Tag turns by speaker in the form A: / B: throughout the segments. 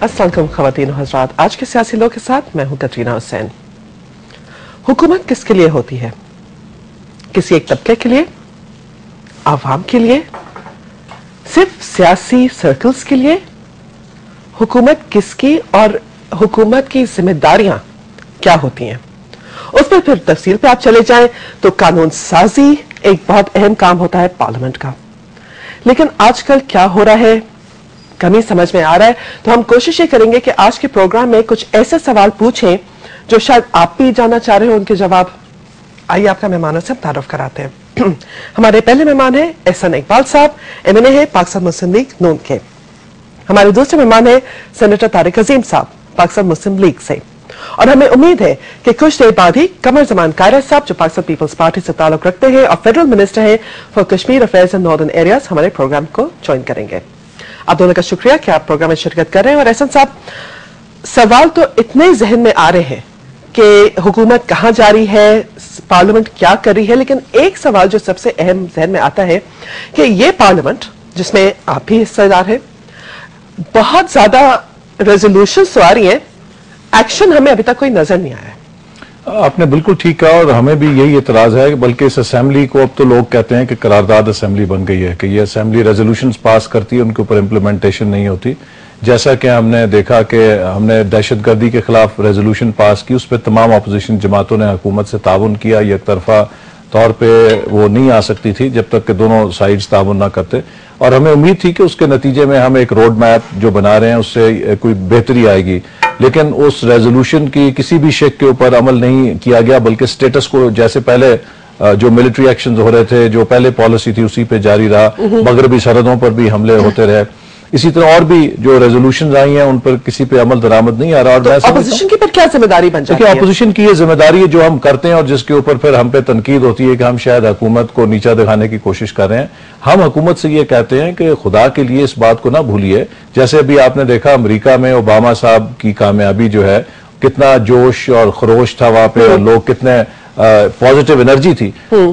A: अस्सलाम वालेकुम ख़वातीन और हज़रात, आज के सियासी लोग के साथ मैं हूं कटरीना हुसैन। हुकूमत किसके लिए होती है? किसी एक तबके के लिए, आवाम के लिए, सिर्फ सियासी सर्कल्स के लिए? हुकूमत किसकी और हुकूमत की जिम्मेदारियां क्या होती हैं? उस पर फिर तफसील पे आप चले जाएं तो कानून साजी एक बहुत अहम काम होता है पार्लियामेंट का। लेकिन आजकल क्या हो रहा है, कमी समझ में आ रहा है, तो हम कोशिश ये करेंगे कि आज के प्रोग्राम में कुछ ऐसे सवाल पूछें जो शायद आप भी जानना चाह रहे हो उनके जवाब। आइए आपका मेहमानों से तारुफ कराते हैं। हमारे पहले मेहमान है एहसन इकबाल साहब, MNA है पाकिस्तान मुस्लिम लीग नून के। हमारे दूसरे मेहमान है सेनेटर तारिक अजीम साहब, पाकिस्तान मुस्लिम लीग से। और हमें उम्मीद है कि कुछ देर बाद ही कमर जमान कायरा साहब, जो पाकिस्तान पीपल्स पार्टी से ताल्लुक रखते हैं और फेडरल मिनिस्टर हैं for Kashmir affairs and northern areas, हमारे प्रोग्राम को ज्वाइन करेंगे। आप दोनों का शुक्रिया कि आप प्रोग्राम में शिरकत कर रहे हैं। और एहसन साहब, सवाल तो इतने जहन में आ रहे हैं कि हुकूमत कहां जा रही है, पार्लियामेंट क्या कर रही है, लेकिन एक सवाल जो सबसे अहम जहन में आता है कि ये पार्लियामेंट जिसमें आप भी हिस्सेदार हैं, बहुत ज्यादा रेजोल्यूशन तो आ रही है, एक्शन हमें अभी तक कोई नजर नहीं आया है।
B: आपने बिल्कुल ठीक कहा और हमें भी यही एतराज है, बल्कि इस असेंबली को अब तो लोग कहते हैं कि करारदाद असेंबली बन गई है, कि ये असेंबली रेजोल्यूशंस पास करती है, उनके ऊपर इम्प्लीमेंटेशन नहीं होती। जैसा कि हमने देखा कि हमने दहशतगर्दी के खिलाफ रेजोल्यूशन पास की, उस पर तमाम अपोजिशन जमातों ने हुकूमत से ताउन किया, एक तरफा तौर पे वो नहीं आ सकती थी जब तक कि दोनों साइड्स ताउन ना करते। और हमें उम्मीद थी कि उसके नतीजे में हम एक रोड मैप जो बना रहे हैं उससे कोई बेहतरी आएगी, लेकिन उस रेजोल्यूशन की किसी भी शेक के ऊपर अमल नहीं किया गया, बल्कि स्टेटस को जैसे पहले जो मिलिट्री एक्शन हो रहे थे, जो पहले पॉलिसी थी उसी पे जारी रहा। मगरबी सरहदों पर भी हमले होते रहे, इसी तरह और भी जो रेजोल्यूशन आई हैं उन पर किसी पे अमल दरामद नहीं आ रहा। और
A: तो अपोजिशन की पर क्या जिम्मेदारी बन जाती है?
B: अपोजिशन की ये जिम्मेदारी है जो हम करते हैं और जिसके ऊपर फिर हम पे तनकीद होती है कि हम शायद हुकूमत को नीचा दिखाने की कोशिश कर रहे हैं। हम हुकूमत से ये कहते हैं कि खुदा के लिए इस बात को ना भूलिए, जैसे अभी आपने देखा अमेरिका में ओबामा साहब की कामयाबी जो है, कितना जोश और खरोश था वहां पे, और लोग कितने पॉजिटिव एनर्जी थी।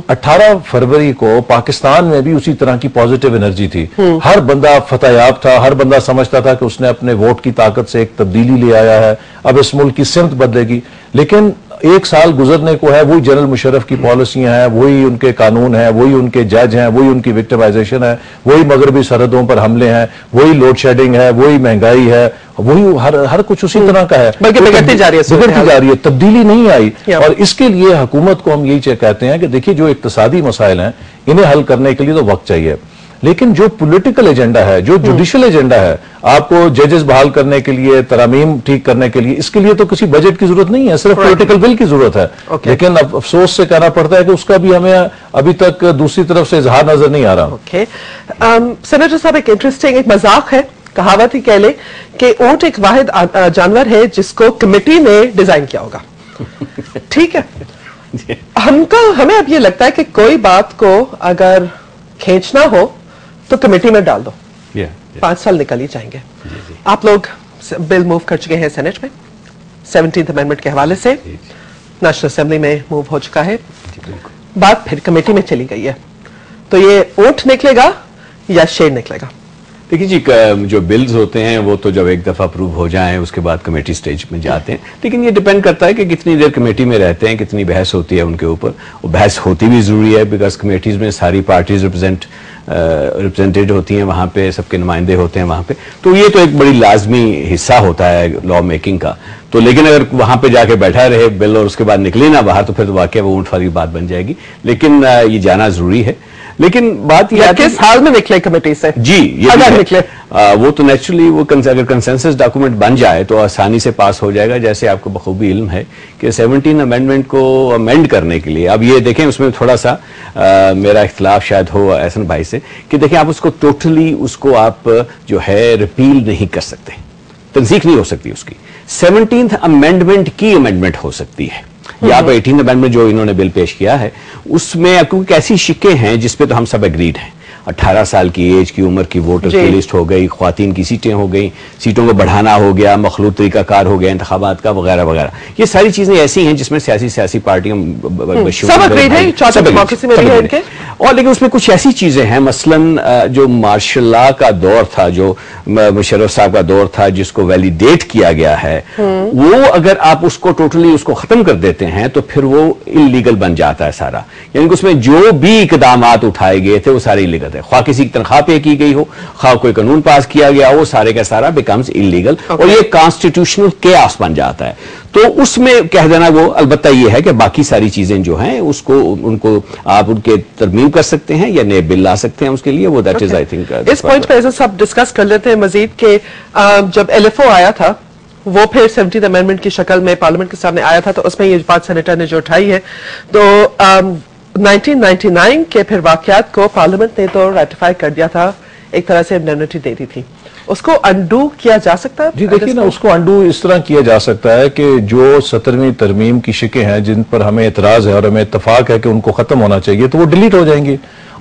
B: 18 फरवरी को पाकिस्तान में भी उसी तरह की पॉजिटिव एनर्जी थी। हर बंदा फतेहयाब था, हर बंदा समझता था कि उसने अपने वोट की ताकत से एक तब्दीली ले आया है, अब इस मुल्क की सिमत बदलेगी। लेकिन एक साल गुजरने को है, वही जनरल मुशर्रफ की पॉलिसियां हैं, वही उनके कानून हैं, वही उनके जज हैं, वही उनकी विक्टिमाइजेशन है, वही मगरबी सरहदों पर हमले हैं, वही लोड शेडिंग है, वही महंगाई है, वही हर कुछ उसी तरह का है,
A: बल्कि बिगड़ती जा रही है,
B: तब्दीली नहीं आई। और इसके लिए हुकूमत को हम यही कहते हैं कि देखिए जो इक्तिसादी मसाइल हैं इन्हें हल करने के लिए तो वक्त चाहिए, लेकिन जो पॉलिटिकल एजेंडा है, जो जुडिशियल एजेंडा है, आपको जजेस बहाल करने के लिए, तरामीम ठीक करने के लिए, इसके लिए तो किसी बजट की जरूरत नहीं है, सिर्फ पॉलिटिकल विल की जरूरत है। लेकिन अब अफसोस से कहना पड़ता है कि उसका भी हमें अभी तक दूसरी तरफ से इजहार नजर नहीं आ रहा।
A: सेनेटर साहब, एक इंटरेस्टिंग एक मजाक है, कहावत ही कह ले कि ऊंट एक वाहिद जानवर है जिसको कमेटी ने डिजाइन किया होगा। ठीक है, हमें अब ये लगता है कि कोई बात को अगर खींचना हो तो कमेटी में डाल दो, 5 साल निकल ही जाएंगे। आप लोग बिल मूव कर चुके हैं सेनेट में, 17th अमेंडमेंट के हवाले से नेशनल असेंबली में मूव हो चुका है, बात फिर कमेटी में चली गई है, तो ये ऊंट निकलेगा या शेर निकलेगा?
C: देखिए जी, जो बिल्स होते हैं वो तो जब एक दफा अप्रूव हो जाएं उसके बाद कमेटी स्टेज में जाते हैं, लेकिन ये डिपेंड करता है कि कितनी देर कमेटी में रहते हैं, कितनी बहस होती है उनके ऊपर। और बहस होती भी जरूरी है, बिकॉज कमेटीज में सारी पार्टीज रिप्रेजेंटेड होती हैं, वहां पे सबके नुमाइंदे होते हैं वहां पे, तो ये तो एक बड़ी लाजमी हिस्सा होता है लॉ मेकिंग का। तो लेकिन अगर वहां पे जाके बैठा रहे बिल और उसके बाद निकले ना बाहर, तो फिर तो वाकई वो ऊंट वाली बात बन जाएगी। लेकिन ये जाना जरूरी है। लेकिन बात यह
A: किस हाल में निकले कमेटी से?
C: जी, ये
A: अगर निकले
C: वो तो नेचुरली वो अगर कंसेंसस डॉक्यूमेंट बन जाए तो आसानी से पास हो जाएगा। जैसे आपको बखूबी इल्म है कि 17 अमेंडमेंट को अमेंड करने के लिए, अब ये देखें उसमें थोड़ा सा मेरा इख्तिलाफ शायद हो एहसन भाई से, कि देखें आप उसको टोटली उसको आप जो है रिपील नहीं कर सकते, तंसीख नहीं हो सकती उसकी। 17th अमेंडमेंट की अमेंडमेंट हो सकती है, या 18th अमेंडमेंट जो इन्होंने बिल पेश किया है उसमें क्योंकि ऐसी शिकें हैं जिसपे तो हम सब एग्रीड हैं। 18 साल की एज की उम्र की वोटर्स की लिस्ट हो गई, ख्वातीन की सीटें हो गई, सीटों को बढ़ाना हो गया, मखलूत तरीकाकार हो गया इंतखाबात का, वगैरह वगैरह। ये सारी चीजें ऐसी हैं जिसमें सियासी पार्टियां और लेकिन उसमें कुछ ऐसी चीजें हैं, मसलन जो मार्शल लॉ का दौर था, जो मुशर्रफ साहब का दौर था, जिसको वैलिडेट किया गया है, वो अगर आप उसको टोटली उसको खत्म कर देते हैं तो फिर वो इलीगल बन जाता है सारा। यानी कि उसमें जो भी इकदामात उठाए गए थे वो सारे इलीगल थे, ख्वाह किसी की तनख्वाह पे की गई हो, ख्वाह कोई कानून पास किया गया हो, सारे का सारा बिकम्स इलीगल और ये कॉन्स्टिट्यूशनल केओस बन जाता है। तो उसमें कह देना वो अलबत्ता ये है कि बाकी सारी चीजें जो हैं उसको उनको आप उनके तरमीम कर सकते हैं या नए बिल ला सकते हैं उसके लिए, वो दैट इज आई थिंक।
A: इस पॉइंट पे ऐसा सब डिस्कस कर लेते हैं मजीद के जब LFO आया था वो फिर 17th अमेंडमेंट की शक्ल में पार्लियामेंट के सामने आया था, तो उसमें ये बात सेनेटर ने जो उठाई है, तो 1999 के फिर वाकयात को पार्लियामेंट ने तो रेटिफाई कर दिया था, एक तरह से इंडेमनिटी दे दी थी, उसको अंडू किया जा सकता है?
B: जी देखिए ना, उसको अंडू इस तरह किया जा सकता है कि जो 17वीं तरमीम की शिकें हैं जिन पर हमें एतराज है और हमें इत्तफाक है कि उनको खत्म होना चाहिए, तो वो डिलीट हो जाएंगी,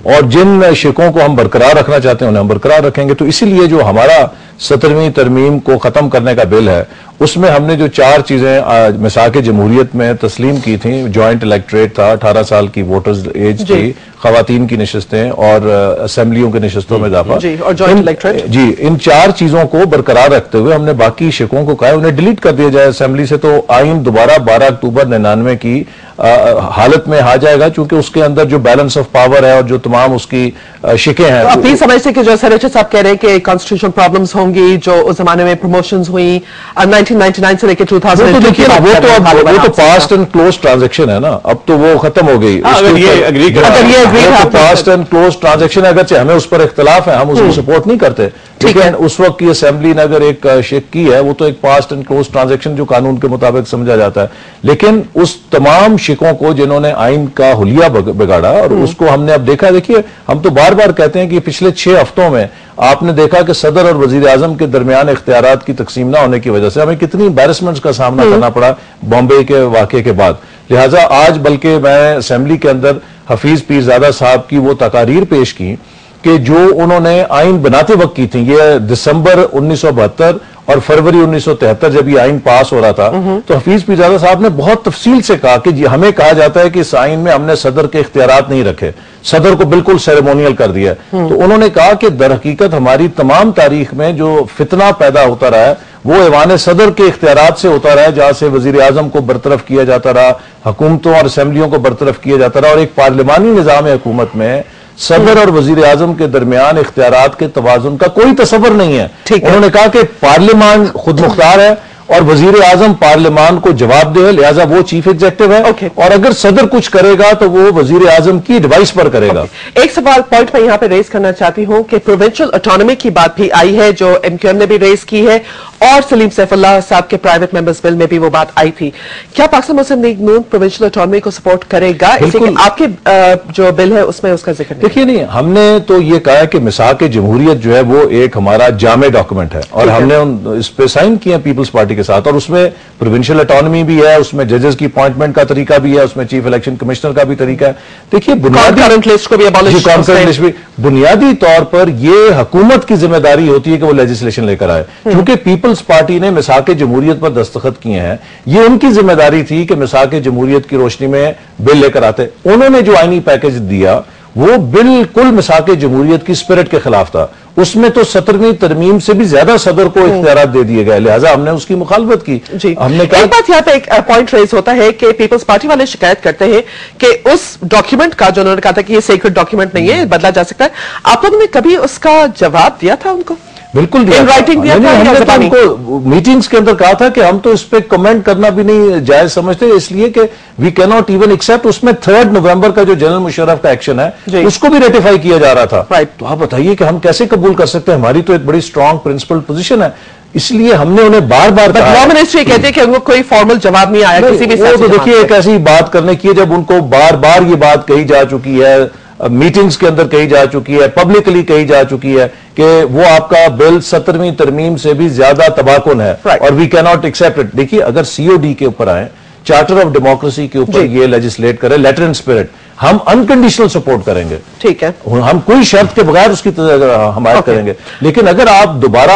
B: और जिन शिकों को हम बरकरार रखना चाहते हैं उन्हें हम बरकरार रखेंगे। तो इसीलिए जो हमारा 17वीं तरमीम को खत्म करने का बिल है उसमें हमने जो 4 चीजें मिसाक जमहूरियत में तस्लीम की थी, ज्वाइंट इलेक्ट्रेट था, 18 साल की वोटर्स एज थी, खवातीन की नशस्तें और असेंबलियों की नशस्तों में इजाफा,
A: और जॉइंट इलेक्ट्रेट,
B: जी इन 4 चीजों को बरकरार रखते हुए हमने बाकी शिकों को कहा उन्हें डिलीट कर दिया जाए असेंबली से। तो आइन दोबारा 12 अक्टूबर 99 की हालत में आ जाएगा, चूंकि उसके अंदर जो बैलेंस ऑफ पावर है और जो तमाम उसकी शिकें हैं।
A: तो अपनी समझ से कि जो सेनेटर साहब कह रहे हैं कि कॉन्स्टिट्यूशनल प्रॉब्लम्स होंगी, जो उस जमाने में प्रमोशंस हुई 1999 से लेकर 2000,
B: तो देखिए ना, वो तो पास्ट एंड क्लोज ट्रांजैक्शन है ना, अब तो वो खत्म हो गई।
C: अगर ये agree
B: past and close transaction है, अगरचे हमें उस पर इख्तलाफ है, हम उसको सपोर्ट नहीं करते, लेकिन उस वक्त की असेंबली ने अगर एक शेक की है वो तो एक पास्ट एंड क्लोज ट्रांजैक्शन जो कानून के मुताबिक समझा जाता है। लेकिन उस तमाम शिकों को जिन्होंने आइन का हुलिया बिगाड़ा और उसको हमने अब देखा, देखिए हम तो बार बार कहते हैं कि पिछले 6 हफ्तों में आपने देखा कि सदर और वजीर आजम के दरमियान इख्तियारात की तकसीम ना होने की वजह से हमें कितनी एम्बैरेसमेंट्स का सामना करना पड़ा बॉम्बे के वाकये के बाद। लिहाजा आज बल्कि मैं असेंबली के अंदर हफीज पीरजादा साहब की वो तकारीर पेश की कि जो उन्होंने आइन बनाते वक्त की थी, ये दिसंबर 1972 और फरवरी 1973 जब ये आइन पास हो रहा था, तो हफीज पीरजादा साहब ने बहुत तफसील से कहा कि हमें कहा जाता है कि इस आइन में हमने सदर के इख्तियारात नहीं रखे, सदर को बिल्कुल सेरेमोनियल कर दिया। तो उन्होंने कहा कि दर हकीकत हमारी तमाम तारीख में जो फितना पैदा होता रहा है वो ऐवान सदर के इख्तियारात से होता रहा है, जहां से वजीर आजम को बरतरफ किया जाता रहा, हुकूमतों और असेंबलियों को बरतरफ किया जाता रहा, और एक पार्लिमानी निजाम हुकूमत में सदर और वजीर आजम के दरमियान इख्तियारात के तवाजुन का कोई तसव्वुर नहीं है। उन्होंने कहा कि पार्लियामान खुद मुख्तार है और वजीर आजम पार्लियामान को जवाब दे, लिहाजा वो चीफ एग्जीक्यूटिव है, और अगर सदर कुछ करेगा तो वो वजीर आजम की एडवाइस पर करेगा।
A: एक सवाल पॉइंट मैं यहां पे रेज करना चाहती हूं कि प्रोविंशियल ऑटोनॉमी की बात भी आई है जो MQM ने भी रेज की है, और सलीम सैफुल्लाह साहब के प्राइवेट मेंबर्स बिल में भी वो बात आई थी। क्या पाकिस्तान मुस्लिम लीग नून प्रोविंशियल ऑटोनॉमी को सपोर्ट करेगा? आपके जो बिल है उसमें उसका जिक्र नहीं।
B: देखिए नहीं, हमने तो ये कहा है कि मिसाक जमहूरियत जो है वो एक हमारा जामे डॉक्यूमेंट है और हमने इस पे साइन किए हैं पीपल्स पार्टी के साथ, और उसमें प्रोविंशियल ऑटोनॉमी भी है, उसमें जजेस की अपॉइंटमेंट का तरीका भी है, उसमें चीफ इलेक्शन कमिश्नर का भी तरीका है। देखिए
A: बुनियादी लिस्ट को भी अबॉलिश,
B: बुनियादी तौर पर यह हुकूमत की जिम्मेदारी होती है कि वो लेजिस्लेशन लेकर आए, क्योंकि पीपल्स पार्टी ने मिसाक जमहूरियत पर दस्तखत किए हैं, ये उनकी जिम्मेदारी थी कि मिसाक जमहूरियत की रोशनी में बिल लेकर आते। उन्होंने जो आईनी पैकेज दिया वो बिल्कुल मिसाक जमहूरियत की स्पिरिट के खिलाफ था, उसमें तो 17वीं तरमीम से भी ज्यादा सदर को इख्तियारात दे दिए गए, लिहाजा हमने उसकी मुखालफत की। हमने कहा,
A: एक बात यहाँ पे एक पॉइंट रेज होता है कि पीपल्स पार्टी वाले शिकायत करते हैं कि उस डॉक्यूमेंट का जो उन्होंने कहा था कि ये सीक्रेट डॉक्यूमेंट नहीं है, बदला जा सकता है, आप लोगों ने कभी उसका जवाब दिया था उनको?
B: बिल्कुल दिया,
A: राइटिंग दिया था।
B: हमने तो उनको मीटिंग्स के अंदर कहा था कि हम तो इस पे कमेंट करना भी नहीं जायज समझते, इसलिए कि we can not even accept. उसमें 3 नवंबर का जो जनरल मुशर्रफ का एक्शन है उसको भी रेटिफाई किया जा रहा था। तो आप बताइए कि हम कैसे कबूल कर सकते हैं? हमारी तो एक बड़ी स्ट्रांग प्रिंसिपल पोजीशन है, इसलिए हमने उन्हें बार बार कहा।
A: लॉ मिनिस्ट्री कहते हैं कि उनको कोई फॉर्मल जवाब नहीं आया किसी भी।
B: तो देखिए एक ऐसी बात करने की है जब उनको बार बार ये बात कही जा चुकी है, मीटिंग्स के अंदर कही जा चुकी है, पब्लिकली कही जा चुकी है कि वो आपका बिल 17वीं तरमीम से भी ज्यादा तबाकुन है और we can not accept it. देखिए अगर COD के ऊपर आए, चार्टर ऑफ डेमोक्रेसी के ऊपर ये लेजिस्लेट करे, लेटर इन स्पिरिट, हम अनकंडीशनल सपोर्ट करेंगे।
A: ठीक है,
B: हम कोई शर्त के बगैर उसकी हमायत करेंगे, लेकिन अगर आप दोबारा